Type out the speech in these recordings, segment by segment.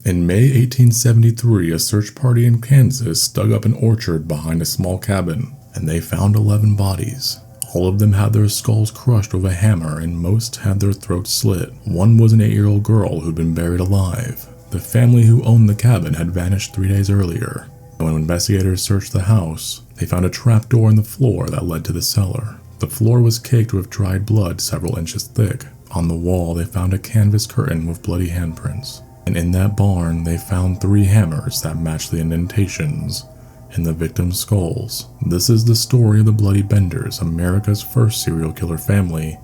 In May 1873, a search party in Kansas dug up an orchard behind a small cabin, and they found 11 bodies. All of them had their skulls crushed with a hammer, and most had their throats slit. One was an 8-year-old girl who'd been buried alive. The family who owned the cabin had vanished 3 days earlier. When investigators searched the house, they found a trapdoor in the floor that led to the cellar. The floor was caked with dried blood several inches thick. On the wall, they found a canvas curtain with bloody handprints. And in that barn, they found 3 hammers that matched the indentations in the victims' skulls. This is the story of the Bloody Benders, America's first serial killer family,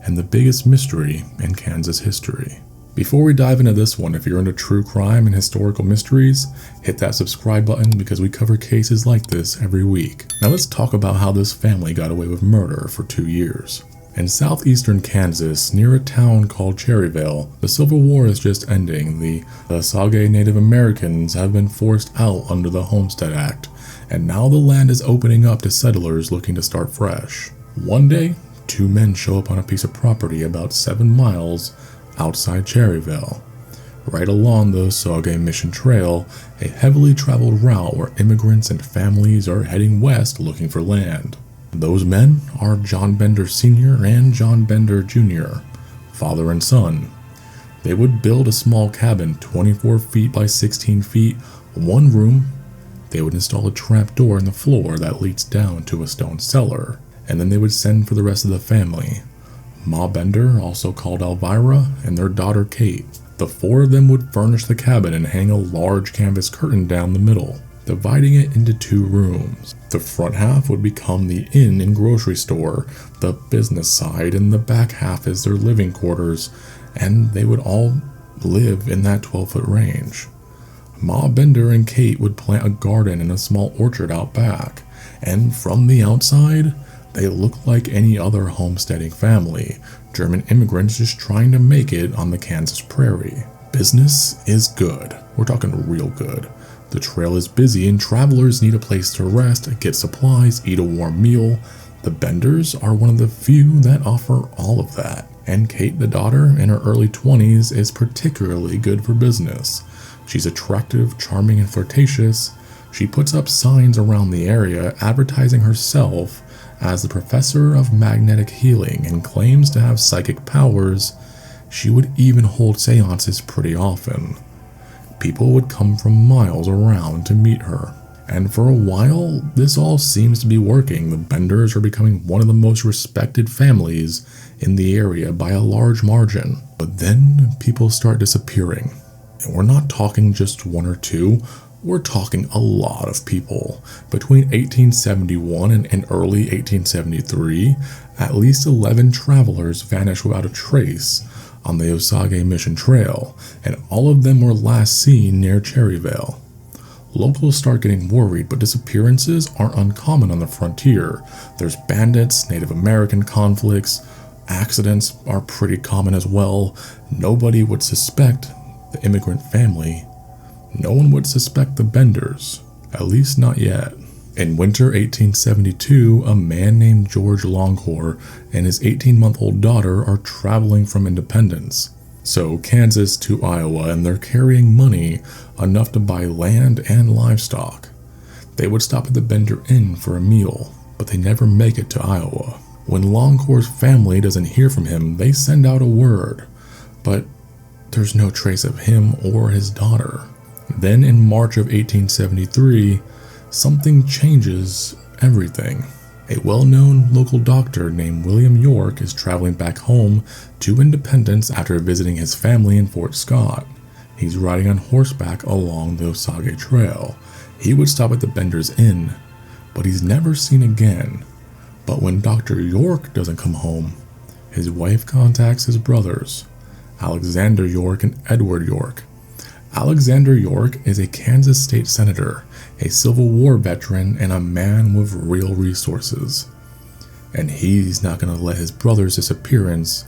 and the biggest mystery in Kansas history. Before we dive into this one, if you're into true crime and historical mysteries, hit that subscribe button because we cover cases like this every week. Now let's talk about how this family got away with murder for 2 years. In southeastern Kansas, near a town called Cherryvale, the Civil War is just ending. The Osage Native Americans have been forced out under the Homestead Act, and now the land is opening up to settlers looking to start fresh. One day, 2 men show up on a piece of property about 7 miles outside Cherryvale, right along the Osage Mission Trail, a heavily traveled route where immigrants and families are heading west looking for land. Those men are John Bender Sr. and John Bender Jr., father and son. They would build a small cabin 24 feet by 16 feet, 1 room. They would install a trapdoor in the floor that leads down to a stone cellar, and then they would send for the rest of the family. Ma Bender, also called Elvira, and their daughter Kate. The 4 of them would furnish the cabin and hang a large canvas curtain down the middle, dividing it into 2 rooms. The front half would become the inn and grocery store, the business side, and the back half is their living quarters, and they would all live in that 12-foot range. Ma Bender and Kate would plant a garden and a small orchard out back, and from the outside, they look like any other homesteading family, German immigrants just trying to make it on the Kansas prairie. Business is good. We're talking real good. The trail is busy and travelers need a place to rest, get supplies, eat a warm meal. The Benders are one of the few that offer all of that. And Kate, the daughter, in her early 20s, is particularly good for business. She's attractive, charming, and flirtatious. She puts up signs around the area advertising herself as the professor of magnetic healing and claims to have psychic powers. She would even hold seances pretty often. People would come from miles around to meet her. And for a while, this all seems to be working. The Benders are becoming one of the most respected families in the area by a large margin. But then people start disappearing. And we're not talking just 1 or 2. We're talking a lot of people. Between 1871 and early 1873, at least 11 travelers vanished without a trace on the Osage Mission Trail, and all of them were last seen near Cherryvale. Locals start getting worried, but disappearances aren't uncommon on the frontier. There's bandits, Native American conflicts, accidents are pretty common as well. Nobody would suspect the immigrant family. No one would suspect the Benders, at least not yet. In winter 1872, a man named George Longcore and his 18-month-old daughter are traveling from Independence, so Kansas to Iowa, and they're carrying money enough to buy land and livestock. They would stop at the Bender Inn for a meal, but they never make it to Iowa. When Longcore's family doesn't hear from him, they send out a word, but there's no trace of him or his daughter. Then in March of 1873, something changes everything. A well-known local doctor named William York is traveling back home to Independence after visiting his family in Fort Scott. He's riding on horseback along the Osage Trail. He would stop at the Bender's Inn, but he's never seen again. But when Dr. York doesn't come home, his wife contacts his brothers, Alexander York and Edward York. Alexander York is a Kansas state senator, a Civil War veteran, and a man with real resources. And he's not going to let his brother's disappearance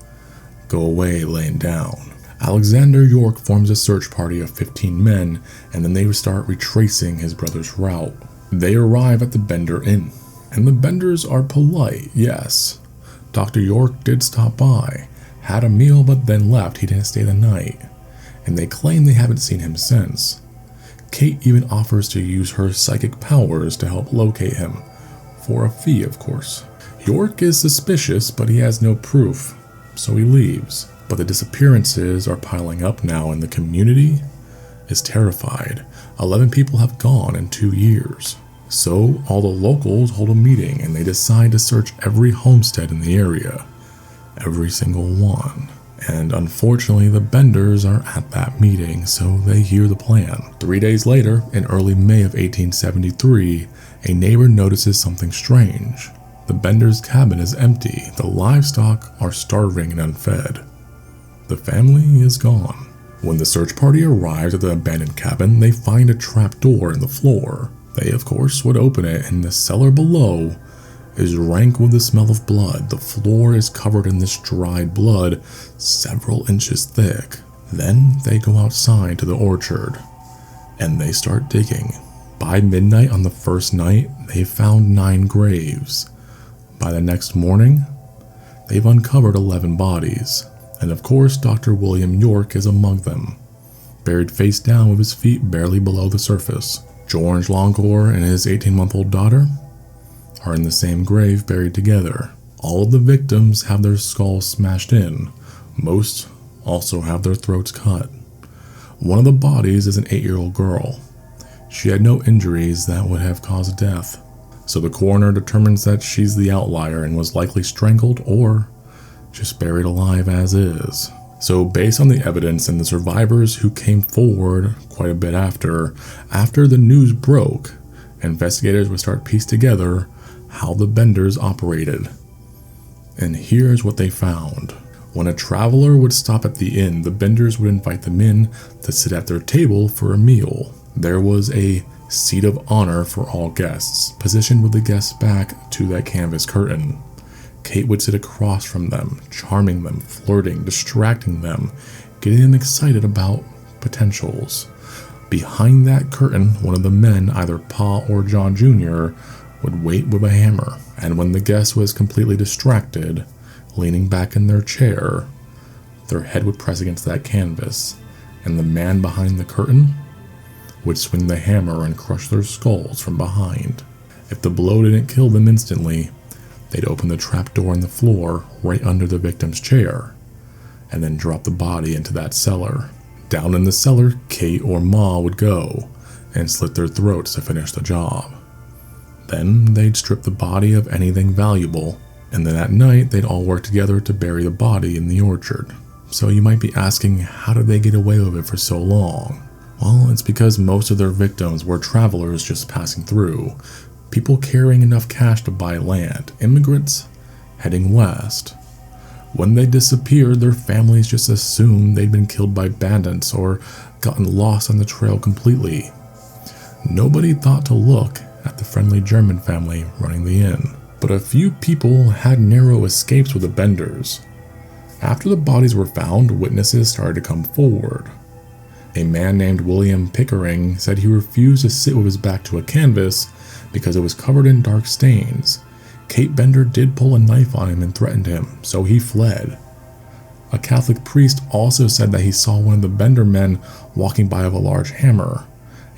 go away laying down. Alexander York forms a search party of 15 men, and then they start retracing his brother's route. They arrive at the Bender Inn, and the Benders are polite, yes. Dr. York did stop by, had a meal, but then left. He didn't stay the night. and they claim they haven't seen him since. Kate even offers to use her psychic powers to help locate him, for a fee of course. York is suspicious, but he has no proof, so he leaves. But the disappearances are piling up now, and the community is terrified. 11 people have gone in 2 years. So all the locals hold a meeting, and they decide to search every homestead in the area. Every single one. And unfortunately, the Benders are at that meeting, so they hear the plan. 3 days later, in early May of 1873, a neighbor notices something strange. The Benders' cabin is empty. The livestock are starving and unfed. The family is gone. When the search party arrives at the abandoned cabin, they find a trap door in the floor. They, of course, would open it, and the cellar below is rank with the smell of blood. The floor is covered in this dried blood, several inches thick. Then they go outside to the orchard, and they start digging. By midnight on the first night, they found 9 graves. By the next morning, they've uncovered 11 bodies. And of course, Dr. William York is among them, buried face down with his feet barely below the surface. George Longcore and his 18-month-old daughter are in the same grave, buried together. All of the victims have their skulls smashed in. Most also have their throats cut. One of the bodies is an 8-year-old girl. She had no injuries that would have caused death. So the coroner determines that she's the outlier and was likely strangled or just buried alive as is. So based on the evidence and the survivors who came forward quite a bit after the news broke, investigators would start piecing together how the Benders operated. And here's what they found. When a traveler would stop at the inn, the Benders would invite them in to sit at their table for a meal. There was a seat of honor for all guests, positioned with the guests' back to that canvas curtain. Kate would sit across from them, charming them, flirting, distracting them, getting them excited about potentials. Behind that curtain, one of the men, either Pa or John Jr., would wait with a hammer, and when the guest was completely distracted, leaning back in their chair, their head would press against that canvas, and the man behind the curtain would swing the hammer and crush their skulls from behind. If the blow didn't kill them instantly, they'd open the trapdoor in the floor right under the victim's chair, and then drop the body into that cellar. Down in the cellar, Kate or Ma would go and slit their throats to finish the job. Then they'd strip the body of anything valuable, and then at night they'd all work together to bury the body in the orchard. So you might be asking, how did they get away with it for so long? Well, it's because most of their victims were travelers just passing through, people carrying enough cash to buy land, immigrants heading west. When they disappeared, their families just assumed they'd been killed by bandits or gotten lost on the trail completely. Nobody thought to look at the friendly German family running the inn. But a few people had narrow escapes with the Benders. After the bodies were found, witnesses started to come forward. A man named William Pickering said he refused to sit with his back to a canvas because it was covered in dark stains. Kate Bender did pull a knife on him and threatened him, so he fled. A Catholic priest also said that he saw one of the Bender men walking by with a large hammer,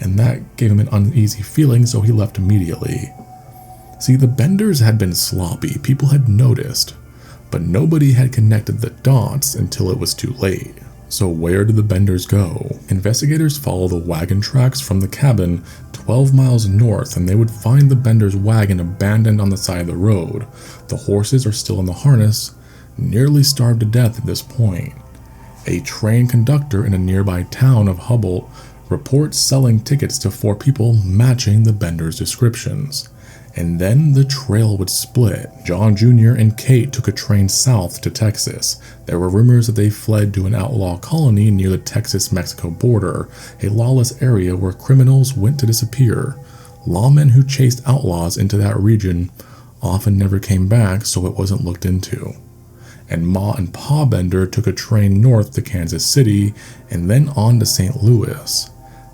and that gave him an uneasy feeling, so he left immediately. See, the Benders had been sloppy, people had noticed, but nobody had connected the dots until it was too late. So where did the Benders go? Investigators follow the wagon tracks from the cabin 12 miles north, and they would find the Benders' wagon abandoned on the side of the road. The horses are still in the harness, nearly starved to death at this point. A train conductor in a nearby town of Hubble reports selling tickets to 4 people matching the Benders' descriptions. And then the trail would split. John Jr. and Kate took a train south to Texas. There were rumors that they fled to an outlaw colony near the Texas-Mexico border, a lawless area where criminals went to disappear. Lawmen who chased outlaws into that region often never came back, so it wasn't looked into. And Ma and Pa Bender took a train north to Kansas City and then on to St. Louis.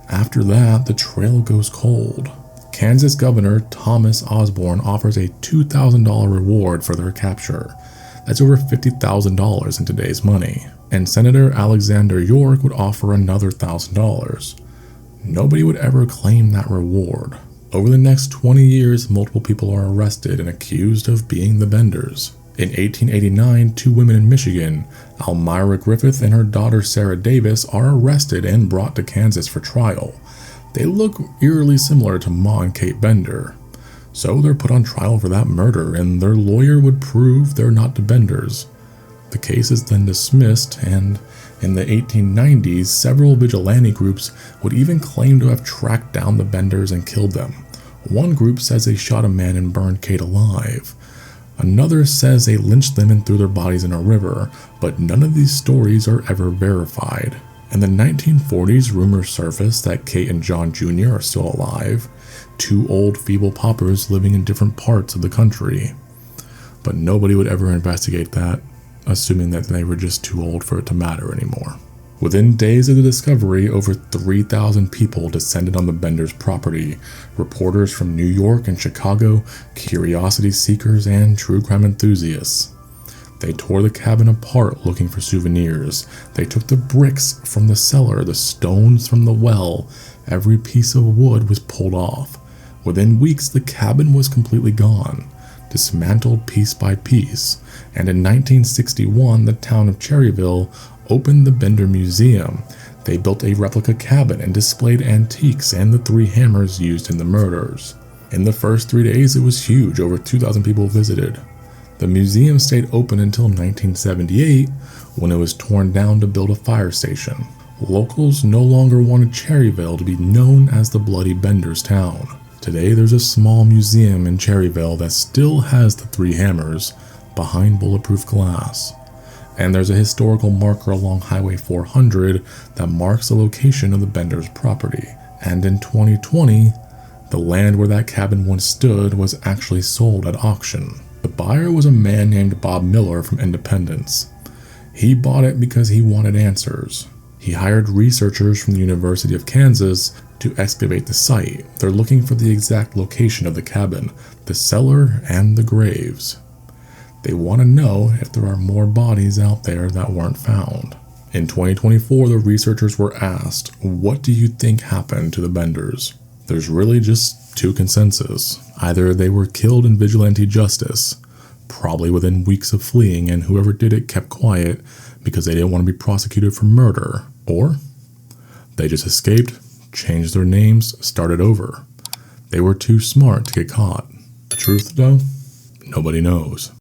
After that, the trail goes cold. Kansas Governor Thomas Osborne offers a $2,000 reward for their capture. That's over $50,000 in today's money. And Senator Alexander York would offer another $1,000. Nobody would ever claim that reward. Over the next 20 years, multiple people are arrested and accused of being the Benders. In 1889, 2 women in Michigan, Almira Griffith and her daughter Sarah Davis, are arrested and brought to Kansas for trial. They look eerily similar to Ma and Kate Bender. So they're put on trial for that murder, and their lawyer would prove they're not the Benders. The case is then dismissed, and in the 1890s, several vigilante groups would even claim to have tracked down the Benders and killed them. One group says they shot a man and burned Kate alive. Another says they lynched them and threw their bodies in a river, but none of these stories are ever verified. In the 1940s, rumors surfaced that Kate and John Jr. are still alive, 2 old feeble paupers living in different parts of the country. But nobody would ever investigate that, assuming that they were just too old for it to matter anymore. Within days of the discovery, over 3,000 people descended on the Benders' property. Reporters from New York and Chicago, curiosity seekers, and true crime enthusiasts. They tore the cabin apart looking for souvenirs. They took the bricks from the cellar, the stones from the well. Every piece of wood was pulled off. Within weeks, the cabin was completely gone, dismantled piece by piece. And in 1961, the town of Cherryville opened the Bender Museum. They built a replica cabin and displayed antiques and the 3 hammers used in the murders. In the first 3 days, it was huge. Over 2,000 people visited. The museum stayed open until 1978, when it was torn down to build a fire station. Locals no longer wanted Cherryville to be known as the Bloody Benders town. Today, there's a small museum in Cherryville that still has the 3 hammers behind bulletproof glass. And there's a historical marker along Highway 400 that marks the location of the Benders' property. And in 2020, the land where that cabin once stood was actually sold at auction. The buyer was a man named Bob Miller from Independence. He bought it because he wanted answers. He hired researchers from the University of Kansas to excavate the site. They're looking for the exact location of the cabin, the cellar, and the graves. They want to know if there are more bodies out there that weren't found. In 2024, the researchers were asked, "What do you think happened to the Benders?" There's really just 2 consensus. Either they were killed in vigilante justice, probably within weeks of fleeing, and whoever did it kept quiet because they didn't want to be prosecuted for murder, or they just escaped, changed their names, started over. They were too smart to get caught. The truth, though, nobody knows.